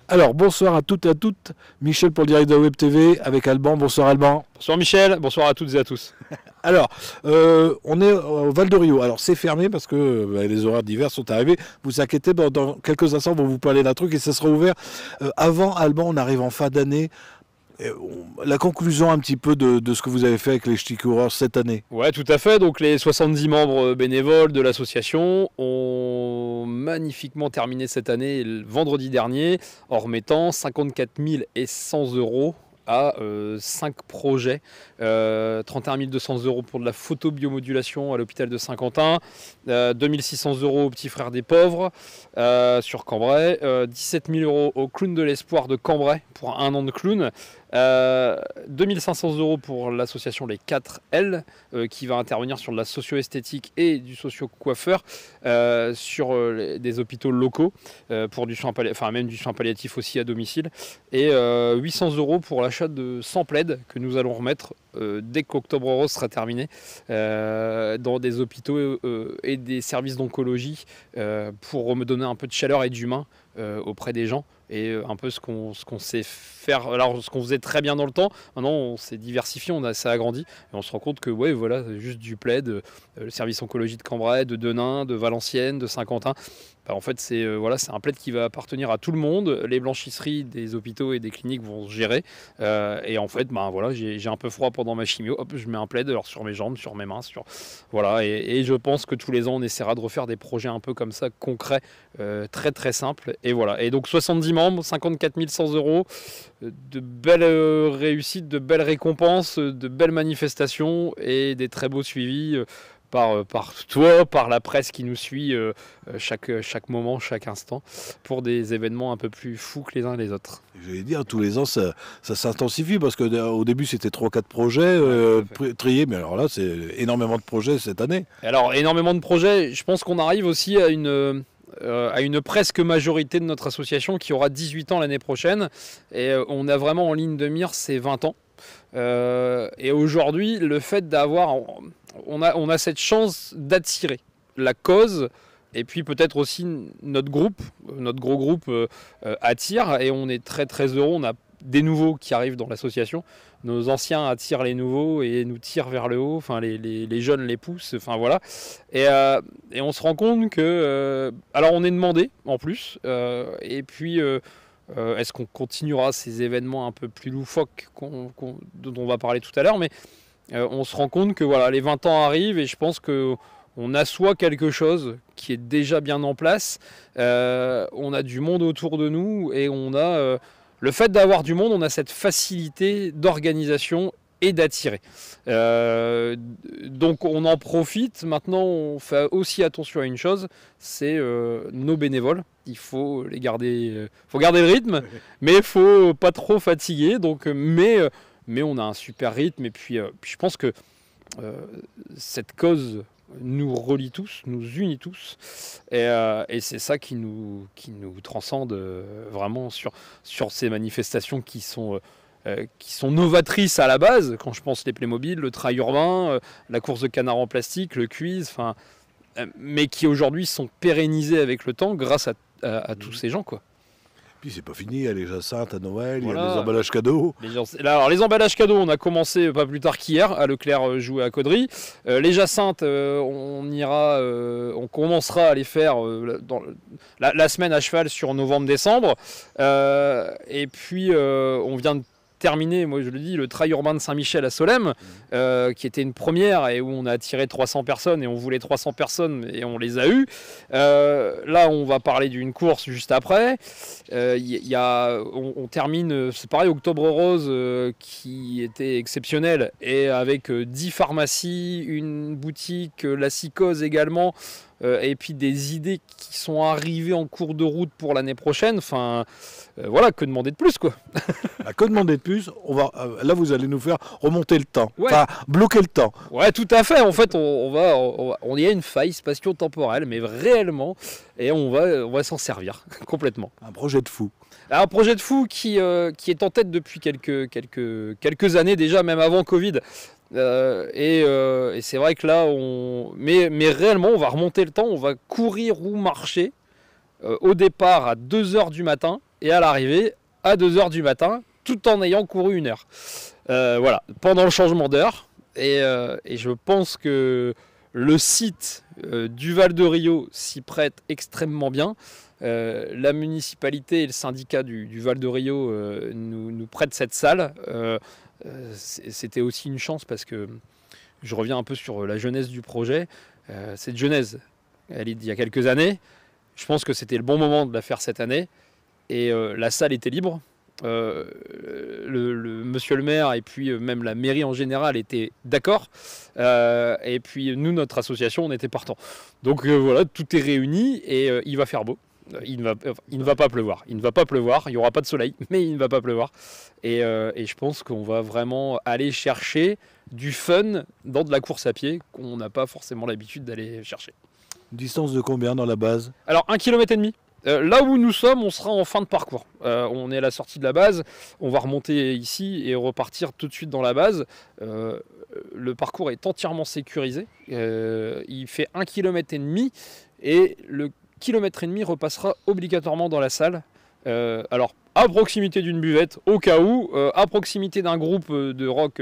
Alors, bonsoir à toutes et à toutes. Michel pour le direct de Web TV avec Alban. Bonsoir Alban. Bonsoir Michel, bonsoir à toutes et à tous. Alors, on est au Val de Rio. Alors, c'est fermé parce que les horaires d'hiver sont arrivés. Vous inquiétez, dans quelques instants, on va vous parler d'un truc et ça sera ouvert. Avant, Alban, on arrive en fin d'année. La conclusion un petit peu de ce que vous avez fait avec les Ch'tis Coureurs cette année. Ouais, tout à fait. Donc les 70 membres bénévoles de l'association ont magnifiquement terminé cette année le vendredi dernier en remettant 54 100 euros à 5 projets, 31 200 euros pour de la photobiomodulation à l'hôpital de Saint-Quentin, 2600 euros aux petits frères des pauvres sur Cambrai, 17 000 euros au clown de l'espoir de Cambrai pour un an de clown, 2500 euros pour l'association Les 4L qui va intervenir sur de la socio-esthétique et du socio-coiffeur sur des hôpitaux locaux pour du soin enfin même du soin palliatif aussi à domicile, et 800 euros pour l'achat de 100 plaids que nous allons remettre dès qu'Octobre Rose sera terminé dans des hôpitaux et des services d'oncologie pour me donner un peu de chaleur et d'humain auprès des gens, et un peu ce qu'on sait faire, alors ce qu'on faisait très bien dans le temps. Maintenant on s'est diversifié, ça a grandi, et on se rend compte que ouais, voilà, juste du plaid, le service oncologie de Cambrai, de Denain, de Valenciennes, de Saint-Quentin, en fait c'est voilà, c'est un plaid qui va appartenir à tout le monde. Les blanchisseries des hôpitaux et des cliniques vont se gérer, et en fait voilà, j'ai un peu froid pendant ma chimio, hop, je mets un plaid alors sur mes jambes, sur mes mains, voilà, et je pense que tous les ans on essaiera de refaire des projets un peu comme ça, concrets, très très simples, et voilà. Et donc 70 membres, 54 100 euros, de belles réussites, de belles récompenses, de belles manifestations et des très beaux suivis par toi, par la presse qui nous suit chaque moment, chaque instant, pour des événements un peu plus fous que les uns et les autres. J'allais dire, tous les ans, ça s'intensifie parce qu'au début, c'était 3-4 projets triés, mais alors là, c'est énormément de projets cette année. Alors, énormément de projets. Je pense qu'on arrive aussi à une presque majorité de notre association qui aura 18 ans l'année prochaine, et on a vraiment en ligne de mire ces 20 ans. Et aujourd'hui, le fait d'avoir... On a cette chance d'attirer la cause, et puis peut-être aussi notre gros groupe attire, et on est très très heureux. On a des nouveaux qui arrivent dans l'association. Nos anciens attirent les nouveaux et nous tirent vers le haut. Enfin, les jeunes les poussent. Enfin voilà. Et on se rend compte que... alors on est demandé en plus. Et puis... est-ce qu'on continuera ces événements un peu plus loufoques dont on va parler tout à l'heure, mais on se rend compte que voilà, les 20 ans arrivent, et je pense qu'on assoit quelque chose qui est déjà bien en place. On a du monde autour de nous, et on a le fait d'avoir du monde, on a cette facilité d'organisation et d'attirer. Donc on en profite. Maintenant, on fait aussi attention à une chose, c'est nos bénévoles. Il faut les garder, faut garder le rythme, mais il faut pas trop fatiguer. Donc, mais on a un super rythme, et puis je pense que cette cause nous relie tous, nous unit tous, et c'est ça qui nous transcende vraiment sur ces manifestations qui sont novatrices à la base. Quand je pense les Playmobil, le trail urbain, la course de canard en plastique, le quiz, mais qui aujourd'hui sont pérennisés avec le temps grâce à tous ces gens, quoi. Puis c'est pas fini, il y a les Jacinthes à Noël, voilà. Il y a les emballages cadeaux. Alors les emballages cadeaux, on a commencé pas plus tard qu'hier à Leclerc, jouer à Caudry. Les Jacinthes, on commencera à les faire dans la semaine à cheval sur novembre-décembre. Et puis on vient de terminé, moi je le dis, le trail urbain de Saint-Michel à Solesmes, qui était une première, et où on a attiré 300 personnes, et on voulait 300 personnes, et on les a eues. Là, on va parler d'une course juste après. On termine, c'est pareil, Octobre Rose, qui était exceptionnel, et avec 10 pharmacies, une boutique, la Psychose également, et puis des idées qui sont arrivées en cours de route pour l'année prochaine. Enfin, voilà, que demander de plus, quoi. Que demander de plus? Là, vous allez nous faire remonter le temps, ouais. Enfin, bloquer le temps. Ouais, tout à fait. En fait, on y a une faille spatio-temporelle, mais réellement, et on va s'en servir complètement. Un projet de fou. Alors, un projet de fou qui est en tête depuis quelques années déjà, même avant Covid. Et c'est vrai que là, mais réellement, on va remonter le temps, on va courir ou marcher au départ à 2h du matin et à l'arrivée à 2 h du matin, tout en ayant couru 1 heure. Voilà, pendant le changement d'heure. Et je pense que le site du Val de Rio s'y prête extrêmement bien. La municipalité et le syndicat du Val de Rio nous prêtent cette salle. C'était aussi une chance parce que je reviens un peu sur la genèse du projet. Cette genèse, elle est d'il y a quelques années. Je pense que c'était le bon moment de la faire cette année. Et la salle était libre. Le monsieur le maire et puis même la mairie en général étaient d'accord. Et puis nous, notre association, on était partants. Donc voilà, tout est réuni et il va faire beau. Il ne va pas pleuvoir. Il ne va pas pleuvoir. Il n'y aura pas de soleil, mais il ne va pas pleuvoir. Et je pense qu'on va vraiment aller chercher du fun dans de la course à pied qu'on n'a pas forcément l'habitude d'aller chercher. Distance de combien dans la base? Alors 1,5 km. Là où nous sommes, on sera en fin de parcours. On est à la sortie de la base. On va remonter ici et repartir tout de suite dans la base. Le parcours est entièrement sécurisé. Il fait 1,5 km et le 1,5 km repassera obligatoirement dans la salle. Alors, à proximité d'une buvette, au cas où, à proximité d'un groupe de rock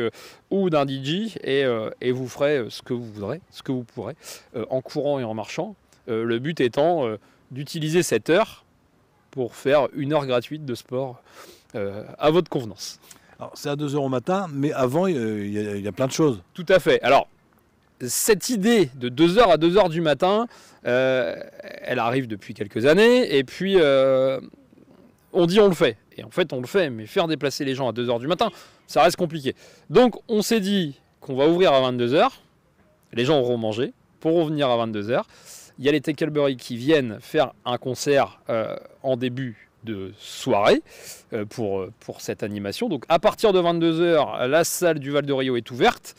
ou d'un DJ, et vous ferez ce que vous voudrez, ce que vous pourrez, en courant et en marchant. Le but étant d'utiliser cette heure pour faire 1 heure gratuite de sport à votre convenance. Alors, c'est à 2 h au matin, mais avant, il y a plein de choses. Tout à fait. Alors, cette idée de 2 h à 2 h du matin, elle arrive depuis quelques années, et puis on dit on le fait. Et en fait, on le fait, mais faire déplacer les gens à 2 h du matin, ça reste compliqué. Donc, on s'est dit qu'on va ouvrir à 22 h. Les gens auront mangé, pourront venir à 22 h. Il y a les Tackleberry qui viennent faire un concert en début de soirée pour cette animation. Donc à partir de 22 h, la salle du Val de Rio est ouverte.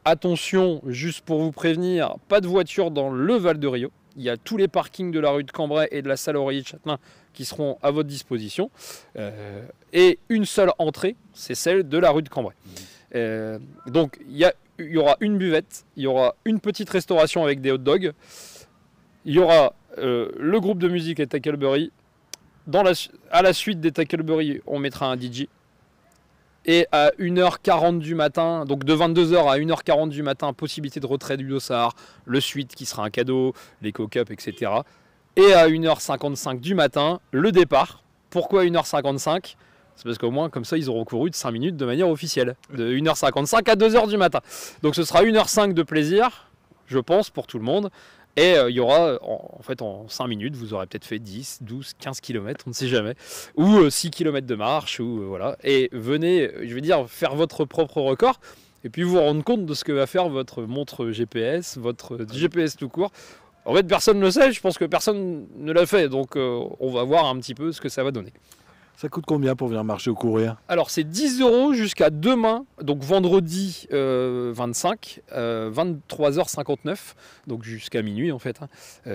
Attention, juste pour vous prévenir, pas de voiture dans le Val de Rio. Il y a tous les parkings de la rue de Cambrai et de la salle Aurélie de Châtelain qui seront à votre disposition. Et une seule entrée, c'est celle de la rue de Cambrai. Donc il y aura une buvette, il y aura une petite restauration avec des hot dogs, il y aura le groupe de musique les Tackleberry. À la suite des Tackleberry, on mettra un DJ. Et à 1 h 40 du matin, donc de 22 h à 1 h 40 du matin, possibilité de retrait du dossard, le suite qui sera un cadeau, les cock-up, etc. Et à 1 h 55 du matin, le départ. Pourquoi 1 h 55 ? C'est parce qu'au moins, comme ça, ils auront couru de 5 minutes de manière officielle. De 1 h 55 à 2 h du matin. Donc ce sera 1 h 05 de plaisir, je pense, pour tout le monde. Et il y aura, en 5 minutes, vous aurez peut-être fait 10, 12, 15 km, on ne sait jamais. Ou 6 km de marche, ou voilà. Et venez, je veux dire, faire votre propre record. Et puis vous rendre compte de ce que va faire votre montre GPS, votre GPS tout court. En fait, personne ne le sait, je pense que personne ne l'a fait. Donc on va voir un petit peu ce que ça va donner. Ça coûte combien pour venir marcher ou courir? Alors c'est 10 € jusqu'à demain, donc vendredi 25, 23h59, donc jusqu'à minuit en fait.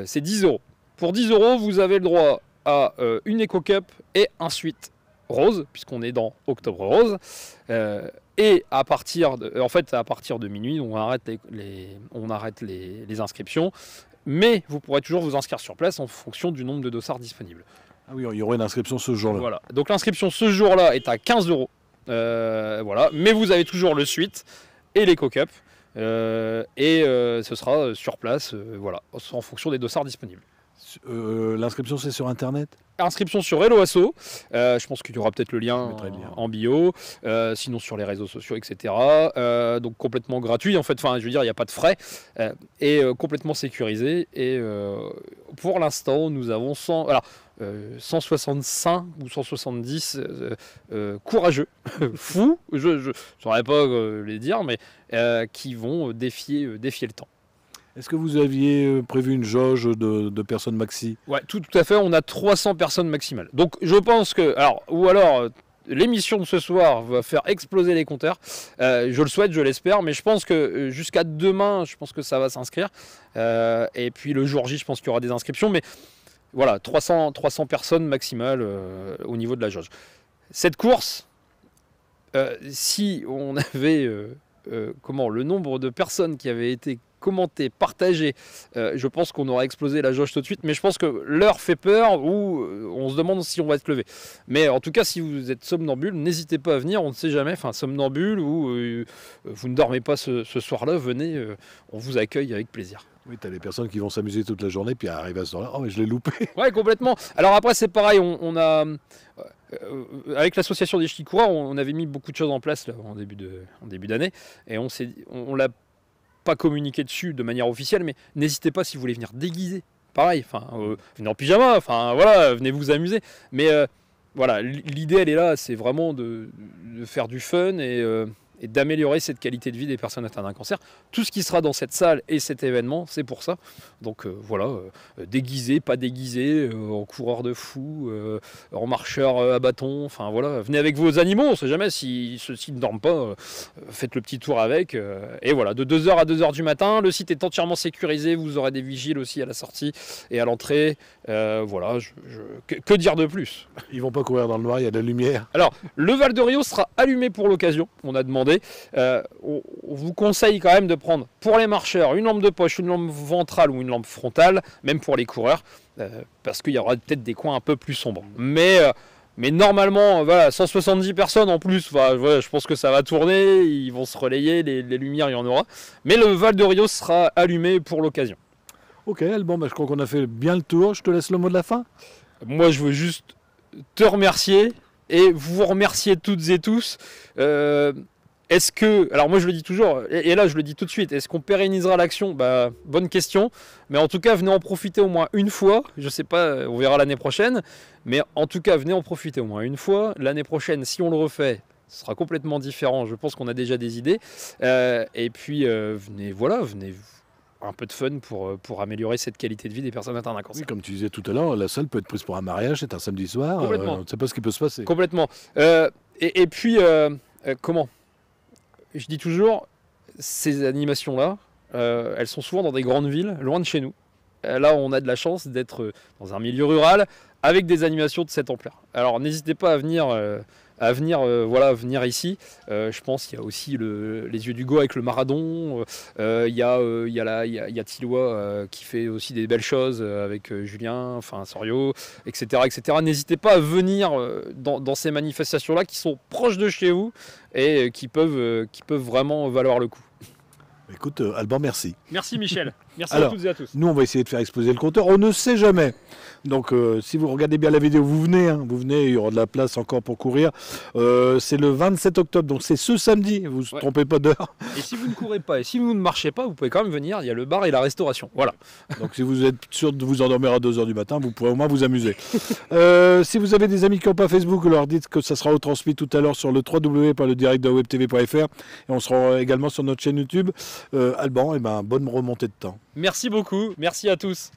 C'est 10 €. Pour 10 €, vous avez le droit à une Eco Cup et un suite rose, puisqu'on est dans Octobre Rose. Et à partir de minuit, on arrête les inscriptions. Mais vous pourrez toujours vous inscrire sur place en fonction du nombre de dossards disponibles. Ah oui, il y aura une inscription ce jour-là. Voilà. Donc l'inscription ce jour-là est à 15 €. Voilà. Mais vous avez toujours le suite et les cock-up. Ce sera sur place, voilà, en fonction des dossards disponibles. L'inscription, c'est sur Internet? Inscription sur Hello Asso. Je pense qu'il y aura peut-être le lien en bio. Sinon sur les réseaux sociaux, etc. Donc complètement gratuit. En fait, je veux dire, il n'y a pas de frais. Et complètement sécurisé. Et pour l'instant, nous avons 165 ou 170 courageux, fous, je ne saurais pas les dire, mais qui vont défier le temps. Est-ce que vous aviez prévu une jauge de personnes maxi? Ouais, tout à fait, on a 300 personnes maximales. Donc je pense que, l'émission de ce soir va faire exploser les compteurs. Je le souhaite, je l'espère, mais je pense que jusqu'à demain, je pense que ça va s'inscrire. Et puis le jour J, je pense qu'il y aura des inscriptions, mais voilà, 300 personnes maximales au niveau de la jauge. Cette course, si on avait le nombre de personnes qui avaient été commentez, partagez. Je pense qu'on aura explosé la jauge tout de suite, mais je pense que l'heure fait peur ou on se demande si on va être levé. Mais en tout cas, si vous êtes somnambule, n'hésitez pas à venir, on ne sait jamais, enfin somnambule ou vous ne dormez pas ce soir-là, venez, on vous accueille avec plaisir. Oui, tu as des personnes qui vont s'amuser toute la journée, puis arrivent à ce temps-là, oh mais je l'ai loupé. Ouais, complètement. Alors après, c'est pareil, on a... avec l'association des ch'tis coureurs, on avait mis beaucoup de choses en place là, en début d'année, et on l'a pas communiqué dessus de manière officielle, mais n'hésitez pas si vous voulez venir déguiser. Pareil, enfin, venez en pyjama, enfin voilà, venez vous amuser. Mais voilà, l'idée elle est là, c'est vraiment de faire du fun et d'améliorer cette qualité de vie des personnes atteintes d'un cancer. Tout ce qui sera dans cette salle et cet événement, c'est pour ça. Donc voilà, déguisé, pas déguisé, en coureur de fou, en marcheur à bâton, enfin voilà, venez avec vos animaux, on ne sait jamais si ceux-ci ne dorment pas, faites le petit tour avec. Et voilà, de 2h à 2h du matin, le site est entièrement sécurisé, vous aurez des vigiles aussi à la sortie et à l'entrée. Voilà, que dire de plus? Ils vont pas courir dans le noir, il y a de la lumière. Alors, le Val de Rio sera allumé pour l'occasion, on a demandé. On vous conseille quand même de prendre pour les marcheurs une lampe de poche, une lampe ventrale ou une lampe frontale, même pour les coureurs, parce qu'il y aura peut-être des coins un peu plus sombres. Mais normalement, voilà, 170 personnes en plus, voilà, je pense que ça va tourner, ils vont se relayer, les lumières, il y en aura. Mais le Val de Rio sera allumé pour l'occasion. Ok, bon, je crois qu'on a fait bien le tour. Je te laisse le mot de la fin. Moi, je veux juste te remercier et vous remercier toutes et tous. Est-ce que, alors moi je le dis toujours, et là je le dis tout de suite, est-ce qu'on pérennisera l'action? Bonne question, mais en tout cas venez en profiter au moins une fois, je sais pas, on verra l'année prochaine, mais en tout cas venez en profiter au moins une fois. L'année prochaine, si on le refait, ce sera complètement différent, je pense qu'on a déjà des idées, et puis venez un peu de fun pour améliorer cette qualité de vie des personnes atteintes d'un cancer. Oui, comme tu disais tout à l'heure, la salle peut être prise pour un mariage, c'est un samedi soir, on ne sait pas ce qui peut se passer. Complètement. Et puis, comment? Je dis toujours, ces animations-là, elles sont souvent dans des grandes villes, loin de chez nous. Là, on a de la chance d'être dans un milieu rural avec des animations de cette ampleur. Alors, n'hésitez pas à venir ici. Je pense qu'il y a aussi les Yeux d'Hugo avec le Maradon. Il y a Tillois qui fait aussi des belles choses avec Julien, enfin Sorio, etc., etc. N'hésitez pas à venir dans ces manifestations-là qui sont proches de chez vous et qui peuvent vraiment valoir le coup. Écoute, Alban, merci. Merci Michel. Merci à toutes et à tous. Nous, on va essayer de faire exploser le compteur. On ne sait jamais. Donc, si vous regardez bien la vidéo, vous venez, il y aura de la place encore pour courir. C'est le 27 octobre, donc c'est ce samedi. Vous ne trompez pas d'heure. Et si vous ne courez pas et si vous ne marchez pas, vous pouvez quand même venir. Il y a le bar et la restauration. Voilà. Donc, si vous êtes sûr de vous endormir à 2h du matin, vous pourrez au moins vous amuser. Si vous avez des amis qui n'ont pas Facebook, leur dites que ça sera retransmis tout à l'heure sur le www.ledirectdewebtv.fr et on sera également sur notre chaîne YouTube. Alban, bonne remontée de temps. Merci beaucoup. Merci à tous.